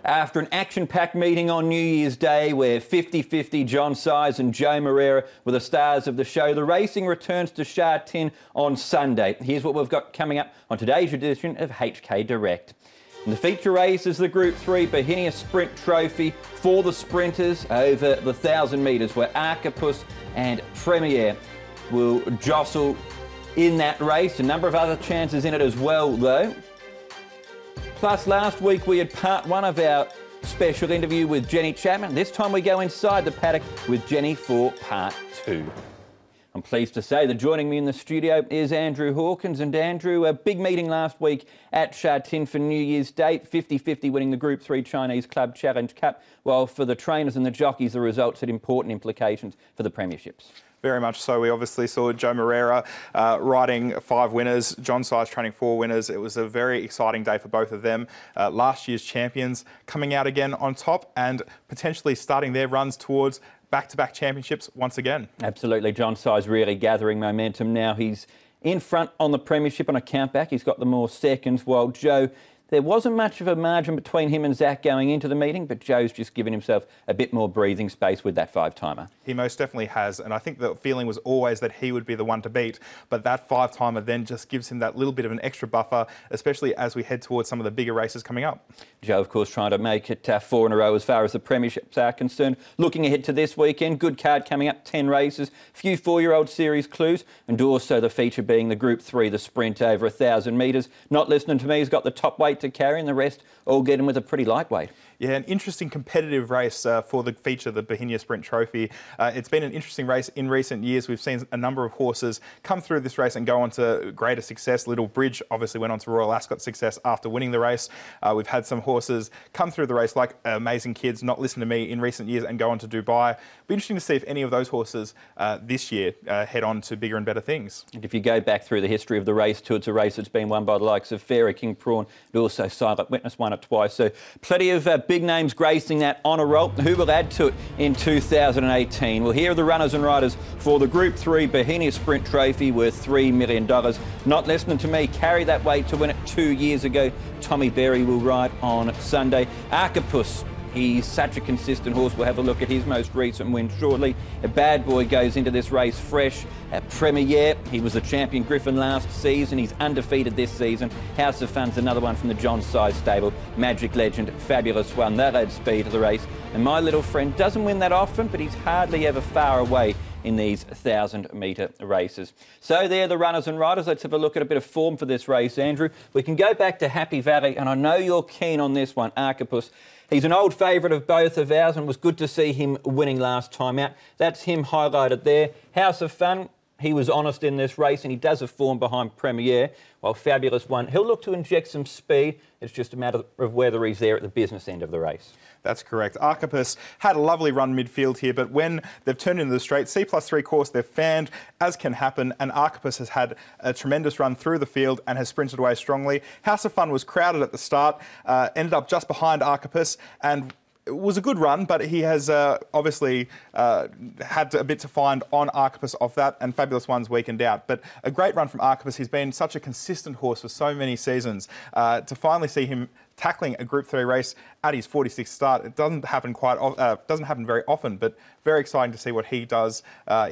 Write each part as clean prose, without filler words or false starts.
After an action-packed meeting on New Year's Day where 50-50 John Size and Joe Moreira were the stars of the show, the racing returns to Sha Tin on Sunday. Here's what we've got coming up on today's edition of HK Direct. And the feature race is the Group 3 Bohemia Sprint Trophy for the sprinters over the 1,000 metres, where Archipus and Premier will jostle in that race. A number of other chances in it as well, though. Plus, last week we had part one of our special interview with Jenny Chapman. This time we go inside the paddock with Jenny for part two. I'm pleased to say that joining me in the studio is Andrew Hawkins. And Andrew, a big meeting last week at Sha Tin for New Year's Day, 50-50 winning the Group 3 Chinese Club Challenge Cup, while for the trainers and the jockeys the results had important implications for the premierships. Very much so. We obviously saw Joe Moreira riding 5 winners, John Size training 4 winners. It was a very exciting day for both of them. Last year's champions coming out again on top and potentially starting their runs towards back-to-back championships once again. Absolutely. John Size really gathering momentum now. He's in front on the premiership on a countback. He's got the more seconds, while Joe, there wasn't much of a margin between him and Zach going into the meeting, but Joe's just given himself a bit more breathing space with that 5-timer. He most definitely has, and I think the feeling was always that he would be the one to beat, but that 5-timer then just gives him that little bit of an extra buffer, especially as we head towards some of the bigger races coming up. Joe, of course, trying to make it 4 in a row as far as the premierships are concerned. Looking ahead to this weekend, good card coming up, 10 races, few 4-year-old series clues, and also the feature being the Group 3, the sprint over 1,000 metres. Not listening to me, he's got the top weight to carry, and the rest all get him with a pretty lightweight. Yeah, an interesting competitive race for the feature, the Bohemia Sprint Trophy. It's been an interesting race in recent years. We've seen a number of horses come through this race and go on to greater success. Little Bridge obviously went on to Royal Ascot success after winning the race. We've had some horses come through the race like Amazing Kids, Not Listen to Me in recent years and go on to Dubai. It'll be interesting to see if any of those horses this year head on to bigger and better things. And if you go back through the history of the race too, it's a race that's been won by the likes of Fairy King Prawn, and also Silent Witness won it twice. So plenty of big names gracing that honour roll. Who will add to it in 2018? Well, here are the runners and riders for the Group 3 Bohemia Sprint Trophy worth $3 million. Not listening to me, carry that weight to win it 2 years ago. Tommy Berry will ride on Sunday. Archipus, he's such a consistent horse. We'll have a look at his most recent win shortly. A bad boy goes into this race fresh. Premier, he was the champion Griffin last season. He's undefeated this season. House of Fun's another one from the John Size stable. Magic Legend, Fabulous One. They'll add speed to the race. And my little friend doesn't win that often, but he's hardly ever far away in these 1,000-metre races. So there are the runners and riders. Let's have a look at a bit of form for this race, Andrew. We can go back to Happy Valley, and I know you're keen on this one, Archipus. He's an old favourite of both of ours, and it was good to see him winning last time out. That's him highlighted there. House of Fun, he was honest in this race, and he does have form behind Premier, while Fabulous One, he'll look to inject some speed. It's just a matter of whether he's there at the business end of the race. That's correct. Archipus had a lovely run midfield here, but when they've turned into the straight, C+3 course, they've fanned, as can happen, and Archipus has had a tremendous run through the field and has sprinted away strongly. House of Fun was crowded at the start, ended up just behind Archipus, and it was a good run, but he has obviously had a bit to find on Archipus off that, and Fabulous One's weakened out. But a great run from Archipus. He's been such a consistent horse for so many seasons. To finally see him tackling a Group 3 race at his 46th start, it doesn't happen very often, but very exciting to see what he does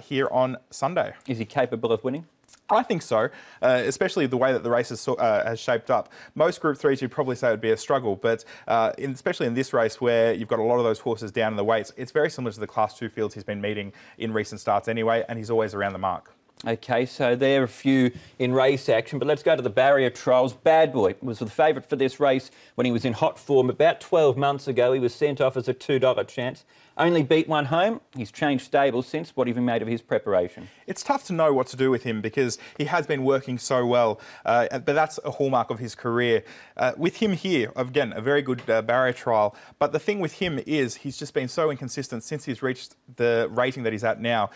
here on Sunday. Is he capable of winning? I think so, especially the way that the race has shaped up. Most Group 3s you'd probably say would be a struggle, but especially in this race where you've got a lot of those horses down in the weights, it's very similar to the Class 2 fields he's been meeting in recent starts anyway, and he's always around the mark. OK, so there are a few in race action, but let's go to the barrier trials. Bad Boy was the favourite for this race when he was in hot form. About 12 months ago, he was sent off as a $2 chance. Only beat one home. He's changed stables since. What have you made of his preparation? It's tough to know what to do with him because he has been working so well, but that's a hallmark of his career. With him here, again, a very good barrier trial, but the thing with him is he's just been so inconsistent since he's reached the rating that he's at now.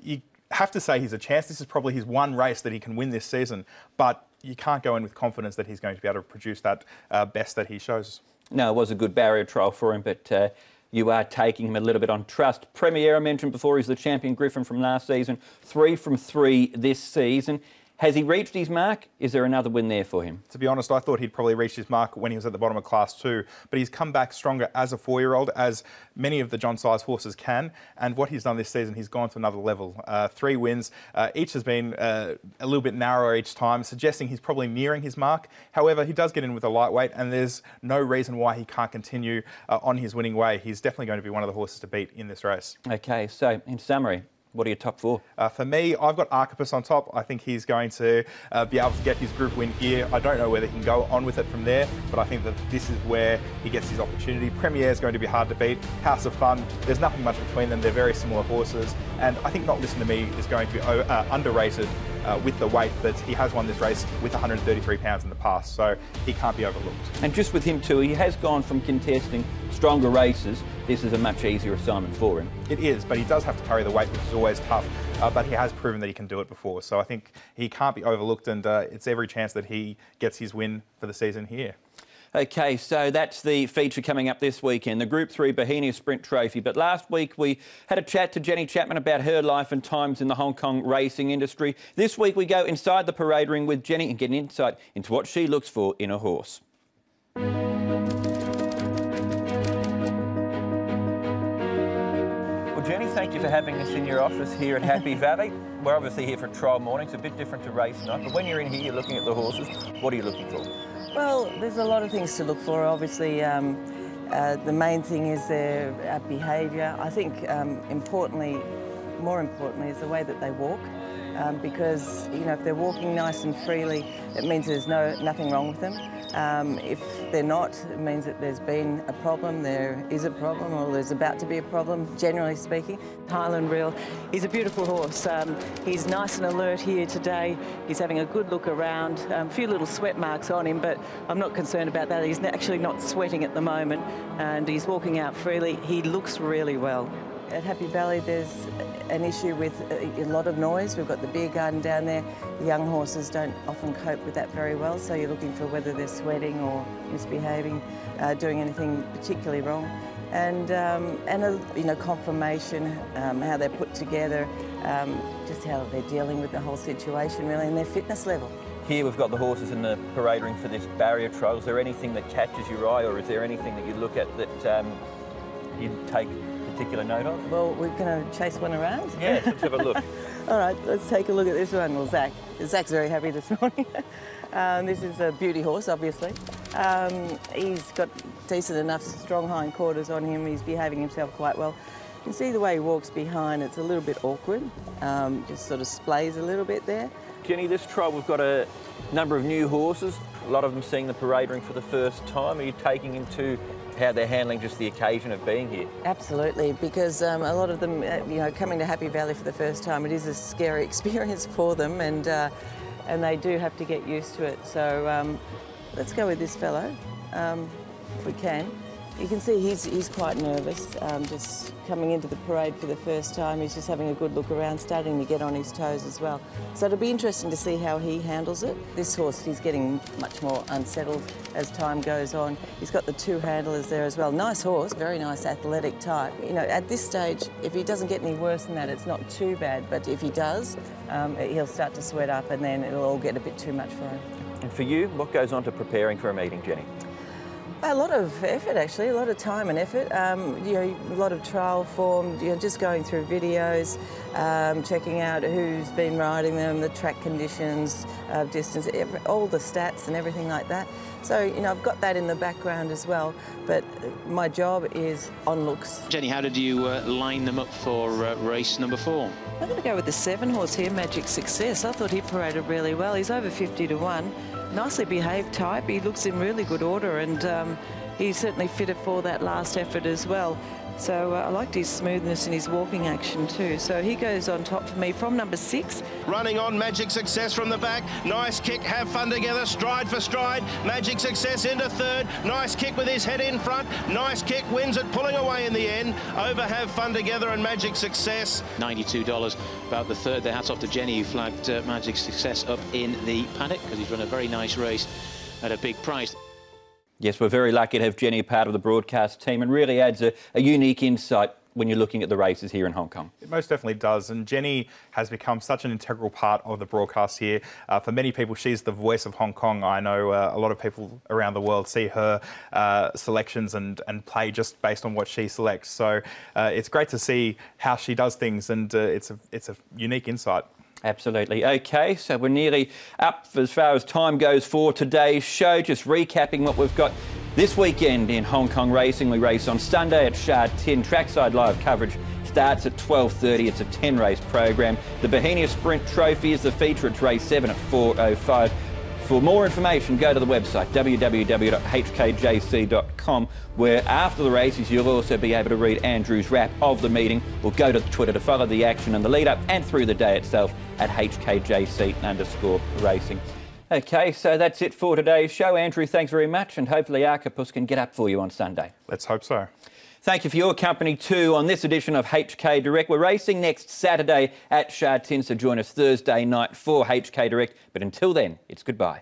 You have to say he's a chance. This is probably his one race that he can win this season, but you can't go in with confidence that he's going to be able to produce that best that he shows. No, it was a good barrier trial for him, but you are taking him a little bit on trust. Premier, I mentioned before, he's the champion Griffin from last season. 3 from 3 this season. Has he reached his mark? Is there another win there for him? To be honest, I thought he'd probably reached his mark when he was at the bottom of Class 2, but he's come back stronger as a 4-year-old, as many of the John Size horses can, and what he's done this season, he's gone to another level. 3 wins, each has been a little bit narrower each time, suggesting he's probably nearing his mark. However, he does get in with a lightweight, and there's no reason why he can't continue on his winning way. He's definitely going to be one of the horses to beat in this race. Okay, so in summary, what are your top 4? For me, I've got Archipus on top. I think he's going to be able to get his group win here. I don't know whether he can go on with it from there, but I think that this is where he gets his opportunity. Premier is going to be hard to beat. House of Fun, there's nothing much between them. They're very similar horses. And I think Not Listen to Me is going to be underrated with the weight, but he has won this race with 133 pounds in the past, so he can't be overlooked. And just with him too, he has gone from contesting stronger races. This is a much easier assignment for him. It is, but he does have to carry the weight, which is always tough, but he has proven that he can do it before, so I think he can't be overlooked, and it's every chance that he gets his win for the season here. Okay, so that's the feature coming up this weekend, the Group 3 Bohemia Sprint Trophy. But last week we had a chat to Jenny Chapman about her life and times in the Hong Kong racing industry. This week we go inside the parade ring with Jenny and get an insight into what she looks for in a horse. Well, Jenny, thank you for having us in your office here at Happy Valley. We're obviously here for trial morning. It's a bit different to race night, but when you're in here, you're looking at the horses. What are you looking for? Well, there's a lot of things to look for. Obviously, the main thing is their behaviour. I think more importantly, is the way that they walk. Because if they're walking nice and freely, it means there's nothing wrong with them. If they're not, it means that there's been a problem, there is a problem, or there's about to be a problem, generally speaking. Highland Reel, he's a beautiful horse. He's nice and alert here today. He's having a good look around. A few little sweat marks on him, but I'm not concerned about that. He's actually not sweating at the moment, and he's walking out freely. He looks really well. At Happy Valley, there's an issue with a lot of noise. We've got the beer garden down there. The young horses don't often cope with that very well, so you're looking for whether they're sweating or misbehaving, doing anything particularly wrong. And conformation, how they're put together, just how they're dealing with the whole situation, really, and their fitness level. Here we've got the horses in the parade ring for this barrier trial. Is there anything that catches your eye, or is there anything that you look at that you'd take particular note of? Well, we're going to chase one around. Yes, let's have a look. All right, let's take a look at this one. Well, Zach's very happy this morning. This is a beauty horse, obviously. He's got decent enough strong hind quarters on him. He's behaving himself quite well. You can see the way he walks behind. It's a little bit awkward. Just sort of splays a little bit there. Jenny, this trial we've got a number of new horses. A lot of them seeing the parade ring for the first time. Are you taking into how they're handling just the occasion of being here? Absolutely, because a lot of them, coming to Happy Valley for the first time, it is a scary experience for them, and they do have to get used to it. So let's go with this fellow, if we can. You can see he's quite nervous, just coming into the parade for the first time. He's just having a good look around, starting to get on his toes as well. So it'll be interesting to see how he handles it. This horse, he's getting much more unsettled as time goes on. He's got the 2 handlers there as well. Nice horse, very nice athletic type. At this stage, if he doesn't get any worse than that, it's not too bad. But if he does, he'll start to sweat up, and then it'll all get a bit too much for him. And for you, what goes on to preparing for a meeting, Jenny? A lot of effort, actually, a lot of time and effort. A lot of trial form, just going through videos, checking out who's been riding them, the track conditions, distance, all the stats and everything like that. So, I've got that in the background as well, but my job is on looks. Jenny, how did you line them up for race number 4? I'm going to go with the 7 horse here, Magic Success. I thought he paraded really well. He's over 50 to 1. Nicely behaved type. He looks in really good order, and he's certainly fitted for that last effort as well. So I liked his smoothness and his walking action too. So he goes on top for me from number 6. Running on, Magic Success from the back. Nice kick, have fun together, stride for stride. Magic Success into 3rd. Nice kick with his head in front. Nice kick, wins it, pulling away in the end. Over, have fun together and Magic Success. $92 about the 3rd. The hats off to Jenny, who flagged Magic Success up in the paddock, because he's run a very nice race at a big price. Yes, we're very lucky to have Jenny part of the broadcast team, and really adds a unique insight when you're looking at the races here in Hong Kong. It most definitely does, and Jenny has become such an integral part of the broadcast here. For many people, she's the voice of Hong Kong. I know a lot of people around the world see her selections and play just based on what she selects. So it's great to see how she does things, and it's a unique insight. Absolutely. OK, so we're nearly up as far as time goes for today's show. Just recapping what we've got this weekend in Hong Kong racing. We race on Sunday at Sha Tin. Trackside live coverage starts at 12:30. It's a 10-race program. The Bohemia Sprint Trophy is the feature. It's race 7 at 4:05. For more information, go to the website www.hkjc.com, where after the races you'll also be able to read Andrew's wrap of the meeting, or go to Twitter to follow the action and the lead-up and through the day itself at HKJC_racing. OK, so that's it for today's show. Andrew, thanks very much, and hopefully Archipus can get up for you on Sunday. Let's hope so. Thank you for your company too on this edition of HK Direct. We're racing next Saturday at Sha Tin, so join us Thursday night for HK Direct. But until then, it's goodbye.